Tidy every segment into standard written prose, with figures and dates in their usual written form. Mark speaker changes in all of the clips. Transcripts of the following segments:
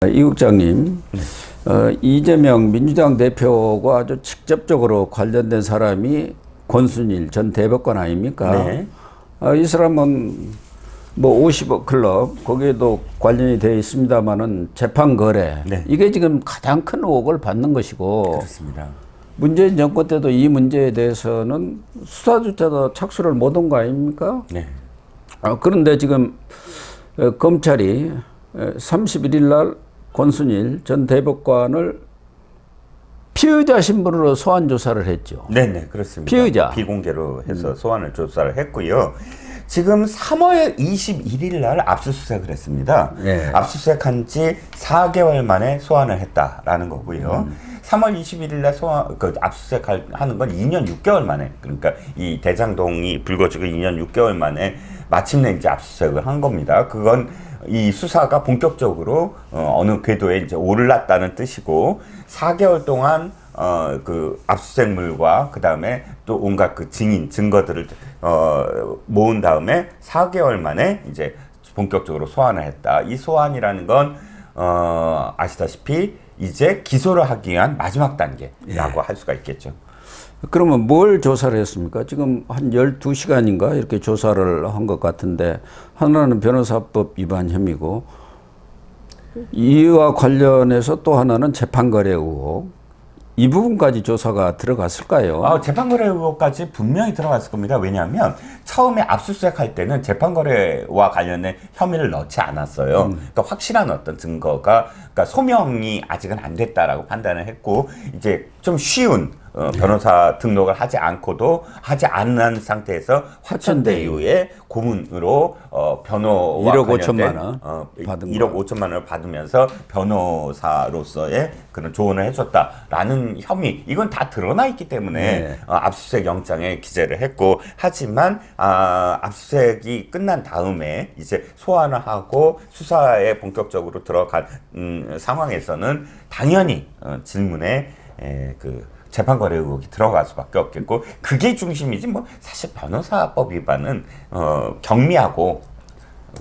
Speaker 1: 이 국장님, 이재명 민주당 대표가 아주 직접적으로 관련된 사람이 권순일 전 대법관 아닙니까?
Speaker 2: 네.
Speaker 1: 이 사람은 뭐 50억 클럽 거기에도 관련이 되어 있습니다만은 재판 거래
Speaker 2: 네.
Speaker 1: 이게 지금 가장 큰 의혹을 받는 것이고
Speaker 2: 그렇습니다.
Speaker 1: 문재인 정권 때도 이 문제에 대해서는 수사조차도 착수를 못한 거 아닙니까?
Speaker 2: 네.
Speaker 1: 그런데 지금 검찰이 31일 날 권순일 전 대법관을 피의자 신분으로 소환 조사를 했죠.
Speaker 2: 네네, 그렇습니다.
Speaker 1: 피의자.
Speaker 2: 비공개로 해서 소환을 조사를 했고요. 지금 3월 21일 날 압수수색을 했습니다.
Speaker 1: 네.
Speaker 2: 압수수색한 지 4개월 만에 소환을 했다라는 거고요. 3월 21일 날 압수수색하는 건 2년 6개월 만에, 그러니까 이 대장동이 불거지고 2년 6개월 만에 마침내 이제 압수수색을 한 겁니다. 그건 이 수사가 본격적으로 어느 궤도에 이제 올랐다는 뜻이고, 4개월 동안 그 압수수색물과 그 다음에 또 온갖 그 증거들을 모은 다음에 4개월 만에 이제 본격적으로 소환을 했다. 이 소환이라는 건 아시다시피 이제 기소를 하기 위한 마지막 단계라고 할 수가 있겠죠.
Speaker 1: 그러면 뭘 조사를 했습니까? 지금 한 12시간인가 이렇게 조사를 한 것 같은데, 하나는 변호사법 위반 혐의고, 이와 관련해서 또 하나는 재판거래 의혹. 이 부분까지 조사가 들어갔을까요?
Speaker 2: 재판거래 의혹까지 분명히 들어갔을 겁니다. 왜냐하면 처음에 압수수색할 때는 재판거래와 관련된 혐의를 넣지 않았어요. 그러니까 확실한 어떤 증거가, 그러니까 소명이 아직은 안 됐다라고 판단을 했고, 이제 좀 쉬운 변호사 등록을 하지 않고도 하지 않은 상태에서 화천대유의 고문으로 변호와
Speaker 1: 1억
Speaker 2: 관련된
Speaker 1: 5천만 원 받은
Speaker 2: 1억 5천만 원을 받으면서 변호사로서의 그런 조언을 해줬다라는 혐의, 이건 다 드러나 있기 때문에
Speaker 1: 네.
Speaker 2: 압수수색 영장에 기재를 했고, 하지만 압수수색이 끝난 다음에 이제 소환을 하고 수사에 본격적으로 들어간 상황에서는 당연히 질문에 재판거래 의혹이 들어갈 수밖에 없겠고, 그게 중심이지 뭐 사실 변호사법 위반은 경미하고,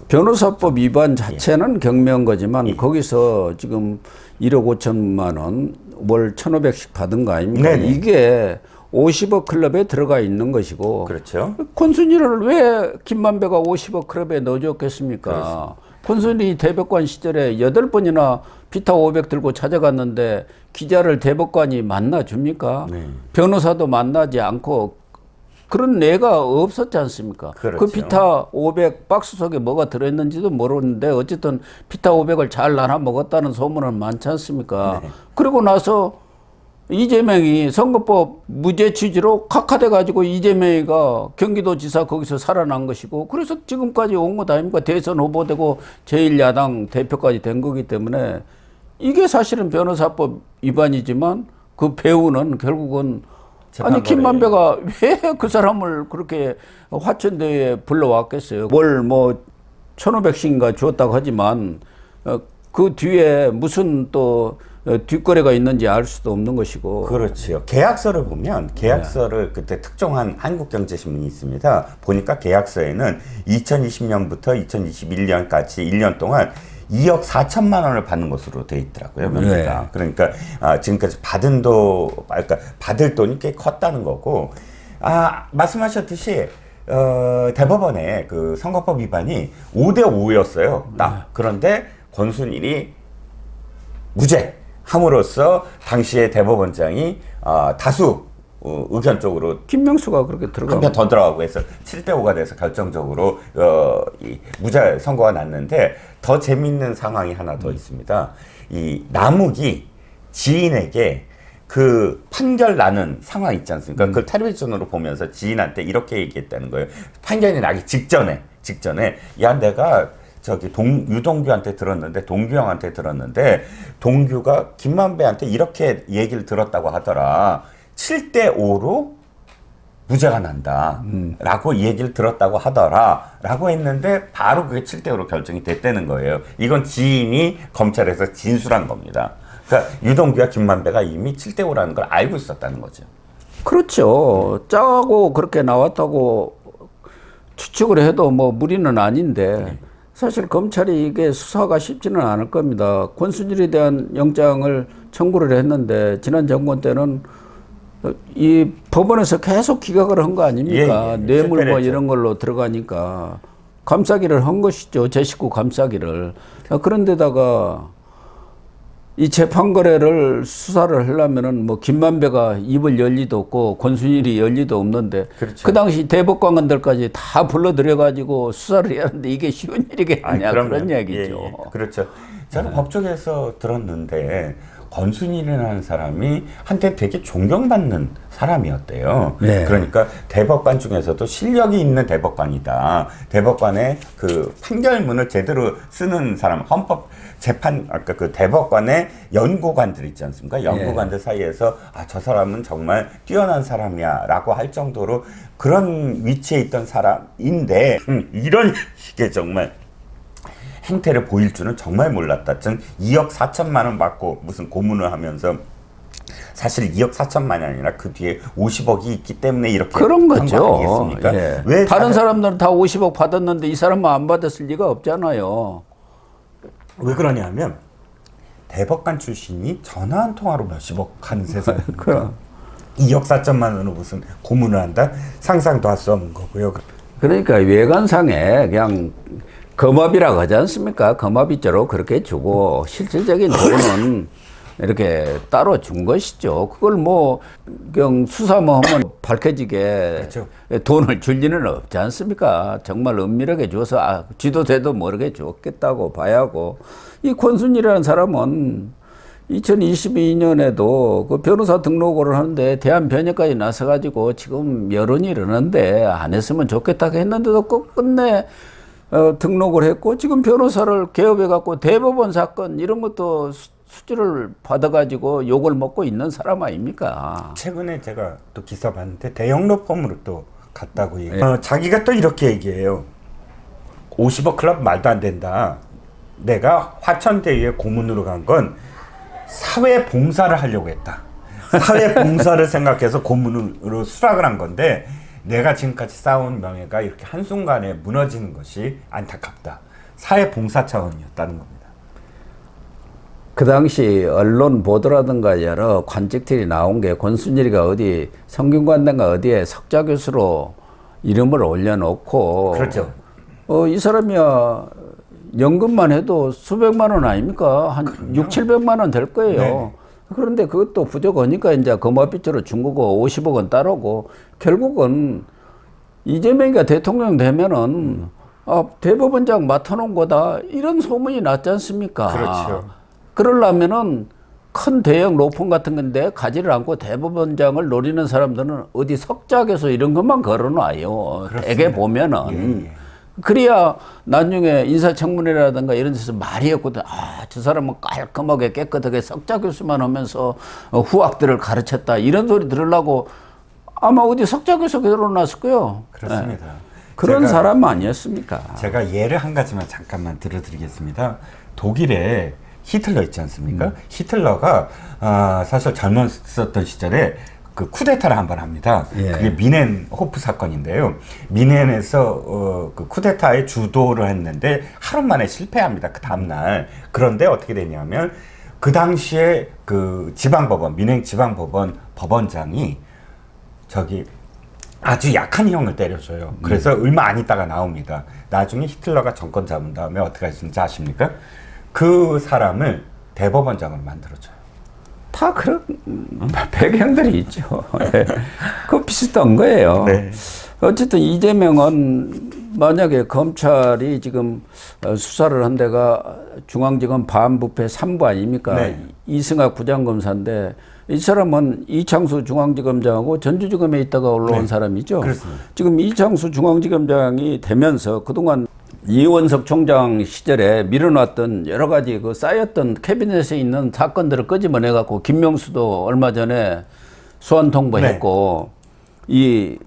Speaker 1: 변호사법 위반 자체는 경미한 거지만 거기서 지금 1억 5천만 원 월 1,500씩 받은 거 아닙니까?
Speaker 2: 네네.
Speaker 1: 이게 50억 클럽에 들어가 있는 것이고,
Speaker 2: 그렇죠.
Speaker 1: 권순일을 왜 김만배가 50억 클럽에 넣어줬겠습니까?
Speaker 2: 그렇습니다.
Speaker 1: 권순일이 대법관 시절에 8번이나 비타 500 들고 찾아갔는데 기자를 대법관이 만나줍니까?
Speaker 2: 네.
Speaker 1: 변호사도 만나지 않고 그런 예가 없었지 않습니까?
Speaker 2: 그렇죠.
Speaker 1: 그 비타 500 박스 속에 뭐가 들어있는지도 모르는데 어쨌든 비타 500을 잘 나눠 먹었다는 소문은 많지 않습니까?
Speaker 2: 네.
Speaker 1: 그리고 나서 이재명이 선거법 무죄 취지로 각하돼가지고 이재명이가 경기도지사 거기서 살아난 것이고, 그래서 지금까지 온 것 아닙니까? 대선 후보되고 제1야당 대표까지 된 거기 때문에 이게 사실은 변호사법 위반이지만 그 배우는 결국은 아니 김만배가 왜 그 사람을 그렇게 화천대유에 불러왔겠어요? 월 뭐 1,500씩인가 주었다고 하지만 그 뒤에 무슨 또 뒷거래가 있는지 알 수도 없는 것이고.
Speaker 2: 그렇지요. 계약서를 보면 계약서를 그때 특종한 한국경제신문이 있습니다. 보니까 계약서에는 2020년부터 2021년까지 1년 동안 2억 4천만 원을 받는 것으로 돼 있더라고요, 명의가.
Speaker 1: 네.
Speaker 2: 그러니까 지금까지 그러니까 받을 돈이 꽤 컸다는 거고, 말씀하셨듯이 대법원의 그 선거법 위반이 5대 5였어요. 그런데 권순일이 무죄 함으로써 당시에 대법원장이 다수 의견적으로
Speaker 1: 김명수가 그렇게 들어가고
Speaker 2: 한 편 더 들어가고 해서 7대 5가 돼서 결정적으로 이 무죄 선고가 났는데, 더 재밌는 상황이 하나 더 있습니다. 이 남욱이 지인에게 그 판결 나는 상황 있지 않습니까? 그걸 텔레비전으로 보면서 지인한테 이렇게 얘기했다는 거예요. 판결이 나기 직전에 야, 내가 저기 유동규한테 들었는데, 동규 형한테 들었는데, 동규가 김만배한테 이렇게 얘기를 들었다고 하더라. 7대 5로 무죄가 난다. 라고 얘기를 들었다고 하더라. 라고 했는데, 바로 그게 7대 5로 결정이 됐다는 거예요. 이건 지인이 검찰에서 진술한 겁니다. 그러니까 유동규와 김만배가 이미 7대 5라는 걸 알고 있었다는 거죠.
Speaker 1: 그렇죠. 짜고 그렇게 나왔다고 추측을 해도 뭐 무리는 아닌데, 사실 검찰이 이게 수사가 쉽지는 않을 겁니다. 권순일에 대한 영장을 청구를 했는데 지난 정권 때는 이 법원에서 계속 기각을 한 거 아닙니까?
Speaker 2: 예, 예.
Speaker 1: 뇌물 뭐
Speaker 2: 실패를
Speaker 1: 이런 걸로 들어가니까 감싸기를 한 것이죠. 제 식구 감싸기를. 그런데다가 이 재판 거래를 수사를 하려면은 뭐 김만배가 입을 열 리도 없고 권순일이 열 리도 없는데
Speaker 2: 그렇죠.
Speaker 1: 그 당시 대법관들까지 다 불러들여 가지고 수사를 해야 하는데 이게 쉬운 일이겠느냐 그런 이야기죠.
Speaker 2: 예, 예. 그렇죠. 저는 법조계에서 들었는데 권순일이라는 사람이 한때 되게 존경받는 사람이었대요.
Speaker 1: 네.
Speaker 2: 그러니까 대법관 중에서도 실력이 있는 대법관이다. 대법관의 그 판결문을 제대로 쓰는 사람, 헌법 재판 아까 그 대법관의 연구관들 있지 않습니까? 연구관들 사이에서 아, 저 사람은 정말 뛰어난 사람이야라고 할 정도로 그런 위치에 있던 사람인데 이런 식의 정말 행태를 보일 줄은 정말 몰랐다. 전 2억 4천만 원 받고 무슨 고문을 하면서 사실 2억 4천만이 아니라 그 뒤에 50억이 있기 때문에 이렇게
Speaker 1: 그런
Speaker 2: 한
Speaker 1: 거죠.
Speaker 2: 거 아니겠습니까?
Speaker 1: 예.
Speaker 2: 왜
Speaker 1: 다른 사람들은 다 50억 받았는데 이 사람만 안 받았을 리가 없잖아요.
Speaker 2: 왜 그러냐면 대법관 출신이 전화 한 통화로 몇십억 하는 세상입니다.
Speaker 1: 그럼.
Speaker 2: 2억 4천만 원으로 무슨 고문을 한다? 상상도 할 수 없는 거고요.
Speaker 1: 그러니까 외관상에 그냥 검업이라고 하지 않습니까? 검업이자로 그렇게 주고 실질적인 돈은 이렇게 따로 준 것이죠. 그걸 뭐 그냥 수사만 하면 밝혀지게
Speaker 2: 그렇죠.
Speaker 1: 돈을 줄 리는 없지 않습니까? 정말 은밀하게 줘서 아, 쥐도 돼도 모르게 줬겠다고 봐야 하고 이 권순일이라는 사람은 2022년에도 그 변호사 등록을 하는데 대한변협까지 나서가지고 지금 여론이 이러는데 안 했으면 좋겠다고 했는데도 끝내 등록을 했고 지금 변호사를 개업해갖고 대법원 사건 이런 것도 수주를 받아가지고 욕을 먹고 있는 사람 아닙니까?
Speaker 2: 최근에 제가 또 기사 봤는데 대형 로펌으로 또 갔다고 얘기해요. 자기가 또 이렇게 얘기해요. 50억 클럽 말도 안 된다. 내가 화천대유에 고문으로 간 건 사회 봉사를 하려고 했다. 사회 봉사를 생각해서 고문으로 수락을 한 건데 내가 지금까지 쌓아온 명예가 이렇게 한순간에 무너지는 것이 안타깝다. 사회 봉사 차원이었다는 겁니다.
Speaker 1: 그 당시 언론 보도라든가 여러 관직들이 나온 게 권순일이가 어디 성균관대인가 어디에 석좌 교수로 이름을 올려놓고
Speaker 2: 그렇죠.
Speaker 1: 이 사람이야 연금만 해도 수백만 원 아닙니까? 한
Speaker 2: 그럼요.
Speaker 1: 6, 700만 원 될 거예요.
Speaker 2: 네.
Speaker 1: 그런데 그것도 부족하니까 이제 검화빚으로 준 거고 50억은 따르고 결국은 이재명이가 대통령 되면은 대법원장 맡아놓은 거다 이런 소문이 났지 않습니까?
Speaker 2: 그렇죠.
Speaker 1: 그러려면은 큰 대형 로펌 같은 건데 가지를 않고 대법원장을 노리는 사람들은 어디 석작에서 이런 것만 걸어놔요. 대개 보면은.
Speaker 2: 예.
Speaker 1: 그래야 나중에 인사청문회라든가 이런 데서 말이 없거든. 저 사람은 깔끔하게 깨끗하게 석자 교수만 하면서 후학들을 가르쳤다. 이런 소리 들으려고 아마 어디 석자 교수 결혼났을 거예요.
Speaker 2: 그렇습니다.
Speaker 1: 네. 그런 사람 아니었습니까?
Speaker 2: 제가 예를 한 가지만 잠깐만 들어드리겠습니다. 독일에 히틀러 있지 않습니까? 히틀러가 사실 젊었었던 시절에 그 쿠데타를 한 번 합니다.
Speaker 1: 예.
Speaker 2: 그게 미넨호프 사건인데요. 미넨에서 그 쿠데타에 주도를 했는데 하루 만에 실패합니다. 그 다음날. 그런데 어떻게 되냐면 그 당시에 그 지방법원, 미넨 지방법원 법원장이 저기 아주 약한 형을 때려줘요. 그래서 얼마 안 있다가 나옵니다. 나중에 히틀러가 정권 잡은 다음에 어떻게 했는지 아십니까? 그 사람을 대법원장으로 만들어줘요.
Speaker 1: 다 그런 배경들이 있죠. 네. 그 비슷한 거예요.
Speaker 2: 네.
Speaker 1: 어쨌든 이재명은 만약에 검찰이 지금 수사를 한 데가 중앙지검 반부패 3부 아닙니까?
Speaker 2: 네.
Speaker 1: 이승학 부장검사인데 이 사람은 이창수 중앙지검장하고 전주지검에 있다가 올라온
Speaker 2: 네.
Speaker 1: 사람이죠.
Speaker 2: 그렇습니다.
Speaker 1: 지금 이창수 중앙지검장이 되면서 그동안 이원석 총장 시절에 밀어놨던 여러 가지 그 쌓였던 캐비넷에 있는 사건들을 끄집어내갖고 김명수도 얼마 전에 소환 통보했고 이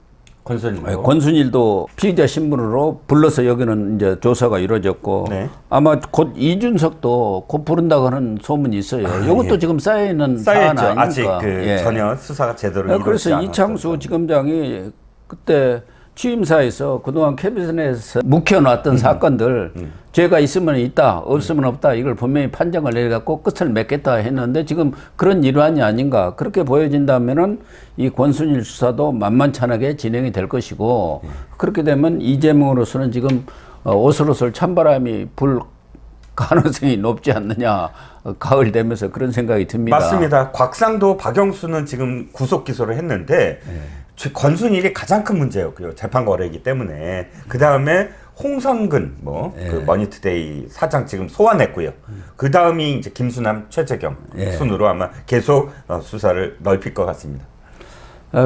Speaker 1: 권순일도 피의자 신분으로 불러서 여기는 이제 조사가 이루어졌고
Speaker 2: 네.
Speaker 1: 아마 곧 이준석도 곧 부른다고 하는 소문이 있어요. 이것도
Speaker 2: 예.
Speaker 1: 지금 쌓여있는 사안
Speaker 2: 쌓여있죠.
Speaker 1: 아닙니까?
Speaker 2: 아직 그
Speaker 1: 예.
Speaker 2: 전혀 수사가 제대로 이루어지지
Speaker 1: 그래서
Speaker 2: 않았던
Speaker 1: 이창수 지검장이 그때 취임사에서 그동안 캐비넷에서 묵혀놨던 사건들 죄가 있으면 있다 없으면 없다 이걸 분명히 판정을 내려갖고 끝을 맺겠다 했는데 지금 그런 일환이 아닌가 그렇게 보여진다면은 이 권순일 수사도 만만찮게 진행이 될 것이고 그렇게 되면 이재명으로서는 지금 오슬오슬 찬바람이 불 가능성이 높지 않느냐 가을 되면서 그런 생각이 듭니다.
Speaker 2: 맞습니다. 곽상도 박영수는 지금 구속 기소를 했는데 권순일이 가장 큰 문제였고요. 재판 거래이기 때문에. 그 다음에 홍성근 그 머니투데이 사장 지금 소환했고요. 그 다음이 이제 김수남, 최재경 순으로 아마 계속 수사를 넓힐 것 같습니다.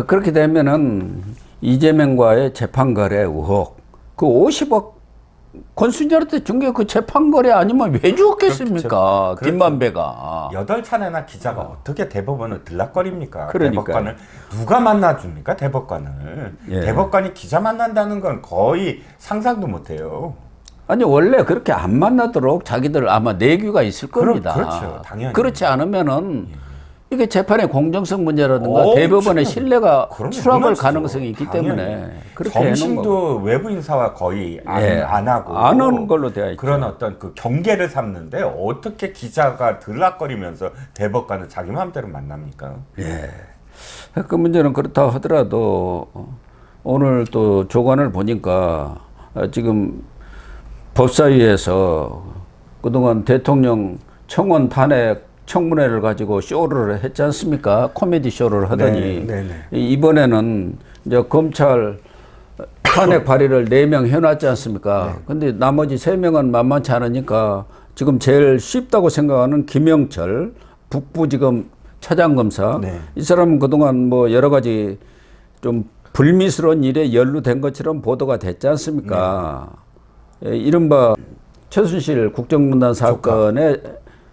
Speaker 1: 그렇게 되면은 이재명과의 재판 거래 의혹, 그 50억 권순일한테 준 게 그 재판 거래 아니면 왜 주었겠습니까?
Speaker 2: 그렇죠.
Speaker 1: 김만배가.
Speaker 2: 8차례나 기자가 어떻게 대법원을 들락거립니까?
Speaker 1: 그러니까요.
Speaker 2: 대법관을 누가 만나줍니까? 대법관을. 대법관이 기자 만난다는 건 거의 상상도 못해요.
Speaker 1: 아니 원래 그렇게 안 만나도록 자기들 아마 내규가 있을 겁니다.
Speaker 2: 그렇죠. 당연히.
Speaker 1: 그렇지 않으면은 이게 재판의 공정성 문제라든가
Speaker 2: 엄청,
Speaker 1: 대법원의 신뢰가
Speaker 2: 그럼요.
Speaker 1: 추락할
Speaker 2: 무너지죠.
Speaker 1: 가능성이 있기
Speaker 2: 당연히.
Speaker 1: 때문에 그렇게 해놓은 거고.
Speaker 2: 정심도 외부 인사와 거의 안 하고
Speaker 1: 안 하는 걸로 되어 있죠.
Speaker 2: 그런 어떤 그 경계를 삼는데 어떻게 기자가 들락거리면서 대법관을 자기 마음대로 만납니까?
Speaker 1: 그 문제는 그렇다 하더라도 오늘 또 조간을 보니까 지금 법사위에서 그동안 대통령 청원 탄핵 청문회를 가지고 쇼를 했지 않습니까? 코미디 쇼를 하더니 이번에는 이제 검찰 탄핵 발의를 4명 해놨지 않습니까? 근데 나머지 3명은 만만치 않으니까 지금 제일 쉽다고 생각하는 김영철 북부지검 차장검사 이 사람은 그동안 뭐 여러 가지 좀 불미스러운 일에 연루된 것처럼 보도가 됐지 않습니까? 이른바 최순실 국정문단 사건에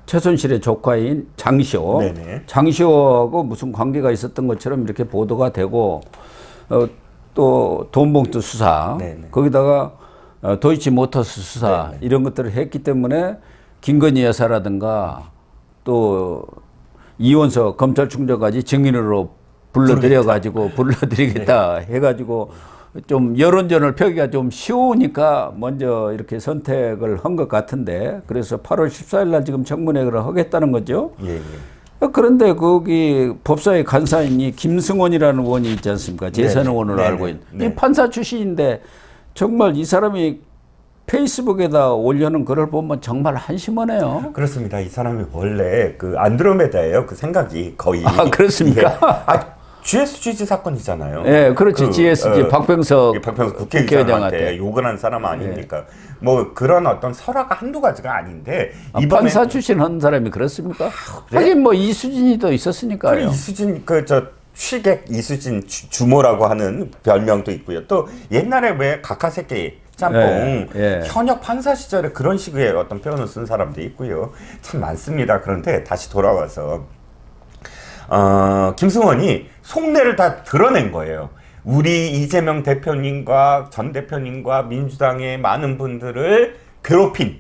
Speaker 1: 최순실의 조카인 장시호, 장시호하고 무슨 관계가 있었던 것처럼 이렇게 보도가 되고 또 돈봉투 수사, 거기다가 도이치모터스 수사 이런 것들을 했기 때문에 김건희 여사라든가 또 이원석 검찰총장까지 증인으로 불러드리겠다 해가지고 좀 여론전을 펴기가 좀 쉬우니까 먼저 이렇게 선택을 한 것 같은데 그래서 8월 14일 날 지금 청문회를 하겠다는 거죠. 그런데 거기 법사위 간사인 이 김승원이라는 의원이 있지 않습니까? 재선 의원으로 알고 있는. 이 판사 출신인데 정말 이 사람이 페이스북에다 올려놓은 글을 보면 정말 한심하네요.
Speaker 2: 그렇습니다. 이 사람이 원래 그 안드로메다예요. 그 생각이 거의.
Speaker 1: 아, 그렇습니까?
Speaker 2: GSGG 사건이잖아요.
Speaker 1: 네, 그렇지. GSG 박병석
Speaker 2: 국회의장한테 욕을 한 사람 아닙니까? 뭐 그런 어떤 설화가 한두 가지가 아닌데
Speaker 1: 이번에 판사 출신 한 사람이 그렇습니까? 하긴 뭐 이수진이 또 있었으니까요.
Speaker 2: 이수진 취객 이수진 주모라고 하는 별명도 있고요. 또 옛날에 왜 각하새끼 짬뽕 현역 판사 시절에 그런 식의 어떤 표현을 쓴 사람도 있고요. 참 많습니다. 그런데 다시 돌아와서 김승원이 속내를 다 드러낸 거예요. 우리 이재명 대표님과 전 대표님과 민주당의 많은 분들을 괴롭힌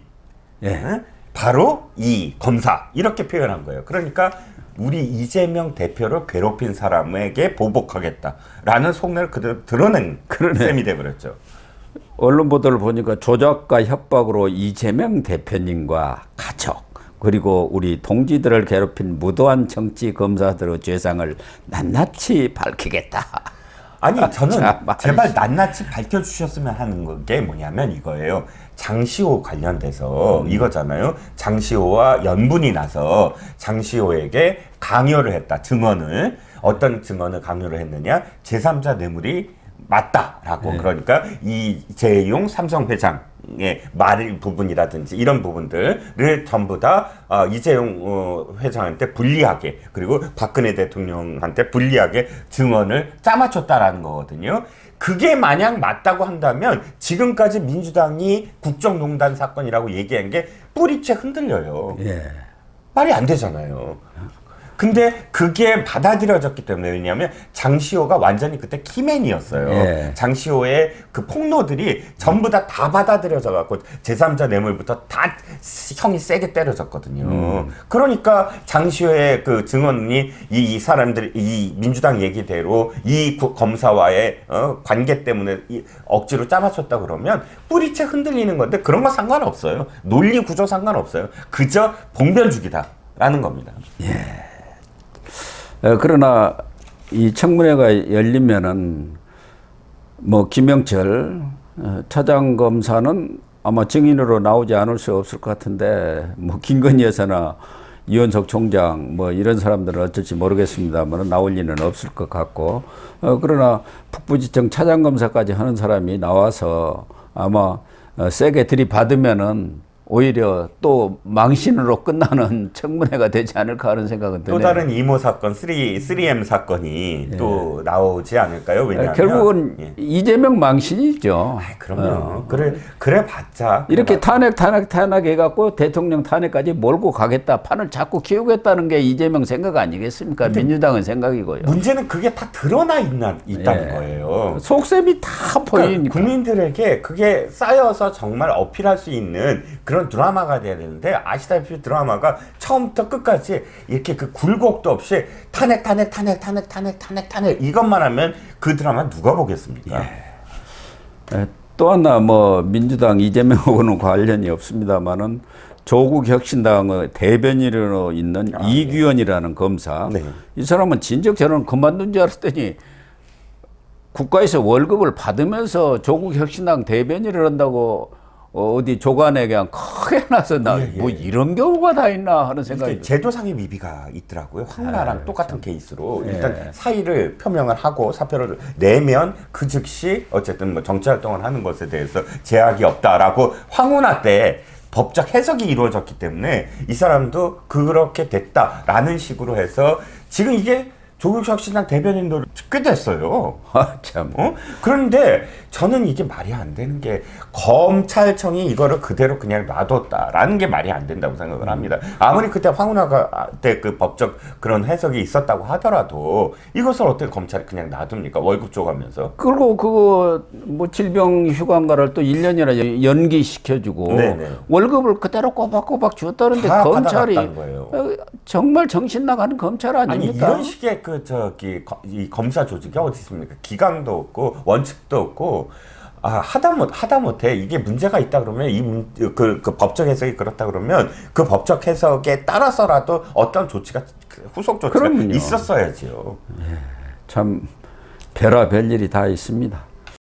Speaker 2: 바로 이 검사 이렇게 표현한 거예요. 그러니까 우리 이재명 대표를 괴롭힌 사람에게 보복하겠다라는 속내를 그대로 드러낸 셈이 돼버렸죠.
Speaker 1: 언론 보도를 보니까 조작과 협박으로 이재명 대표님과 가족 그리고 우리 동지들을 괴롭힌 무도한 정치 검사들의 죄상을 낱낱이 밝히겠다.
Speaker 2: 아니 저는 제발 낱낱이 밝혀주셨으면 하는 게 뭐냐면 이거예요. 장시호 관련돼서 이거잖아요. 장시호와 연분이 나서 장시호에게 강요를 했다. 증언을. 어떤 증언을 강요를 했느냐. 제3자 뇌물이 맞다라고. 그러니까 이재용 삼성 회장의 말 부분이라든지 이런 부분들을 전부 다 이재용 회장한테 불리하게 그리고 박근혜 대통령한테 불리하게 증언을 짜맞췄다라는 거거든요. 그게 만약 맞다고 한다면 지금까지 민주당이 국정농단 사건이라고 얘기한 게 뿌리채 흔들려요. 말이 안 되잖아요. 근데 그게 받아들여졌기 때문에 왜냐하면 장시호가 완전히 그때 키맨이었어요.
Speaker 1: 예.
Speaker 2: 장시호의 그 폭로들이 전부 다 받아들여져 갖고 제3자 뇌물부터 다 형이 세게 때려졌거든요. 그러니까 장시호의 그 증언이 이 사람들 이 민주당 얘기대로 이 검사와의 관계 때문에 억지로 짜맞췄다 그러면 뿌리채 흔들리는 건데 그런 거 상관없어요. 논리 구조 상관없어요. 그저 봉변주기다라는 겁니다.
Speaker 1: 그러나 이 청문회가 열리면은 뭐 김영철 차장 검사는 아마 증인으로 나오지 않을 수 없을 것 같은데 뭐 김건희 여사나 이원석 총장 뭐 이런 사람들은 어쩔지 모르겠습니다만 나올 리는 없을 것 같고 그러나 북부지청 차장 검사까지 하는 사람이 나와서 아마 세게 들이받으면은 오히려 또 망신으로 끝나는 청문회가 되지 않을까 하는 생각은 드네요.
Speaker 2: 또 다른 이모 사건, 3M 사건이 또 나오지 않을까요? 왜냐하면
Speaker 1: 결국은 이재명 망신이죠.
Speaker 2: 그럼요. 그래 봤자
Speaker 1: 이렇게 탄핵 해갖고 대통령 탄핵까지 몰고 가겠다, 판을 자꾸 키우겠다는 게 이재명 생각 아니겠습니까? 민주당은 생각이고요.
Speaker 2: 문제는 그게 다 드러나 있다는 거예요.
Speaker 1: 속셈이 다
Speaker 2: 그러니까
Speaker 1: 보이니까.
Speaker 2: 국민들에게 그게 쌓여서 정말 어필할 수 있는 그런 드라마가 돼야 되는데 아시다시피 드라마가 처음부터 끝까지 이렇게 그 굴곡도 없이 탄핵 이것만 하면 그 드라마 누가 보겠습니까?
Speaker 1: 또 하나 뭐 민주당 이재명하고는 관련이 없습니다만은 조국 혁신당의 대변인으로 있는 이규현이라는 검사.
Speaker 2: 네.
Speaker 1: 이 사람은 진즉 저는 그만둔 줄 알았더니 국가에서 월급을 받으면서 조국 혁신당 대변인을 한다고 어디 조간에 그냥 크게 나서 뭐 이런 경우가 다 있나 하는 생각이
Speaker 2: 제도상의 미비가 있더라고요. 황운하랑 똑같은 케이스로
Speaker 1: 예.
Speaker 2: 일단 사의를 표명을 하고 사표를 내면 그 즉시 어쨌든 뭐 정치 활동을 하는 것에 대해서 제약이 없다라고 황운하 때 법적 해석이 이루어졌기 때문에 이 사람도 그렇게 됐다라는 식으로 해서 지금 이게 조국 혁신당 대변인도 꽤 됐어요.
Speaker 1: 참.
Speaker 2: 그런데 저는 이게 말이 안 되는 게 검찰청이 이거를 그대로 그냥 놔뒀다라는 게 말이 안 된다고 생각을 합니다. 아무리 그때 황운하가 때 그 법적 그런 해석이 있었다고 하더라도 이것을 어떻게 검찰이 그냥 놔둡니까? 월급 줘가면서.
Speaker 1: 그리고 그거 뭐 질병 휴관가를 또 1년이나 연기시켜주고
Speaker 2: 네네.
Speaker 1: 월급을 그대로 꼬박꼬박 줬다는데
Speaker 2: 다
Speaker 1: 검찰이
Speaker 2: 받아갔다는 거예요.
Speaker 1: 정말 정신 나가는 검찰
Speaker 2: 아니
Speaker 1: 아닙니까?
Speaker 2: 이런 식의 이 검사 조직이 어디 있습니까? 기강도 없고 원칙도 없고 하다못해 이게 문제가 있다 그러면 그 법적 해석이 그렇다 그러면 그 법적 해석에 따라서라도 어떤 조치가 후속 조치가
Speaker 1: 그럼요.
Speaker 2: 있었어야지요.
Speaker 1: 참 별의별 일이 다 있습니다.